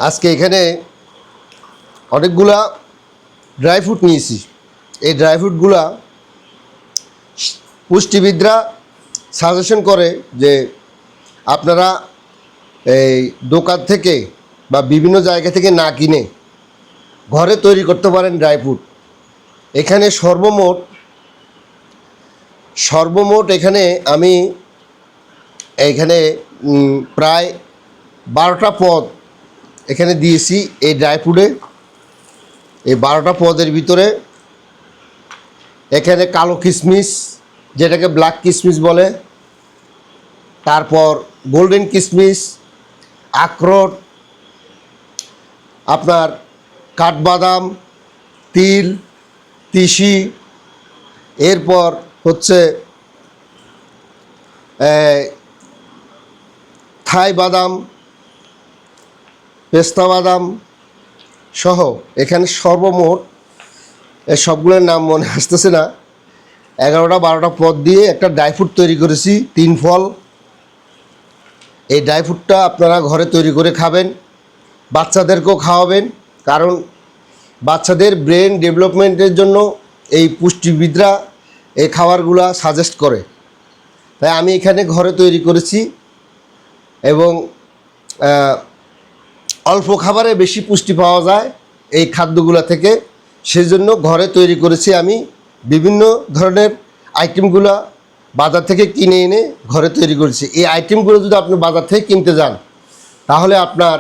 আজকে এখানে অনেকগুলা ড্রাই ফ্রুট নিয়েছি। এই ড্রাই ফ্রুটগুলা পুষ্টিবিদরা সাজেশন করে যে আপনারা এই দোকান থেকে বা বিভিন্ন জায়গা থেকে না কিনে ঘরে তৈরি করতে পারেন ড্রাই ফ্রুট। এখানে সর্বমোট এখানে আমি প্রায় 12টা পদ এখানে দিয়েছি এই ড্রাই ফ্রুটে। এই 12টা পদের ভিতরে এখানে কালো কিশমিশ, যেটাকে ব্ল্যাক কিশমিশ বলে, তারপর গোল্ডেন কিশমিশ, আখরোট, আপনার কাঠবাদাম, তিল, তিসি, এরপর হচ্ছে থাই বাদাম, পেস্তা বাদাম সহ এখানে সর্বমোট সবগুলোর নাম মনে আসতেছে না, 11-12টা পদ দিয়ে একটা ড্রাই ফ্রুট তৈরি করেছি। 3 ফল। এই ড্রাই ফ্রুটটা আপনারা ঘরে তৈরি করে খাবেন, বাচ্চাদেরকেও খাওয়াবেন, কারণ বাচ্চাদের ব্রেন ডেভেলপমেন্টের জন্য এই পুষ্টিবিদরা এই খাবারগুলো সাজেস্ট করে। তাই আমি এখানে ঘরে তৈরি করেছি এবং অল্প খাবারে বেশি পুষ্টি পাওয়া যায় এই খাদ্যগুলো থেকে। সেজন্য ঘরে তৈরি করেছি আমি। বিভিন্ন ধরনের আইটেমগুলো বাজার থেকে কিনে এনে ঘরে তৈরি করেছি। এই আইটেমগুলো যদি আপনি বাজার থেকে কিনতে যান তাহলে আপনার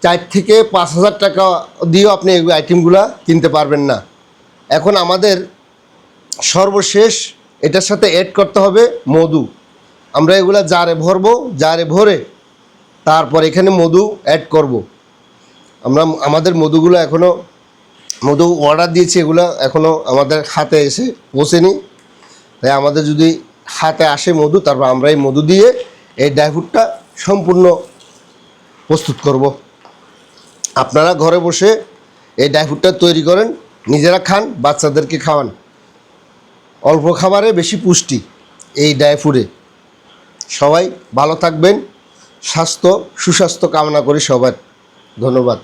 4 থেকে 5,000 টাকা দিয়েও আপনি এই আইটেমগুলো কিনতে পারবেন না। এখন আমাদের সর্বশেষ এটার সাথে অ্যাড করতে হবে মধু। আমরা এগুলা জারে ভরে তারপর এখানে মধু অ্যাড করব। আমাদের মধুগুলো মধু অর্ডার দিয়েছি, এগুলো এখনও আমাদের হাতে এসে পৌঁছেনি। তাই আমাদের যদি হাতে আসে মধু, তারপর আমরা এই মধু দিয়ে এই ড্রাই ফ্রুটটা সম্পূর্ণ প্রস্তুত করব। আপনারা ঘরে বসে এই ড্রাই ফ্রুটটা তৈরি করেন, নিজেরা খান, বাচ্চাদেরকে খাওয়ান। অল্প খাবারে বেশি পুষ্টি এই ড্রাই ফ্রুটে। সবাই ভালো থাকবেন, সুস্বাস্থ্য কামনা করি সবার। ধন্যবাদ।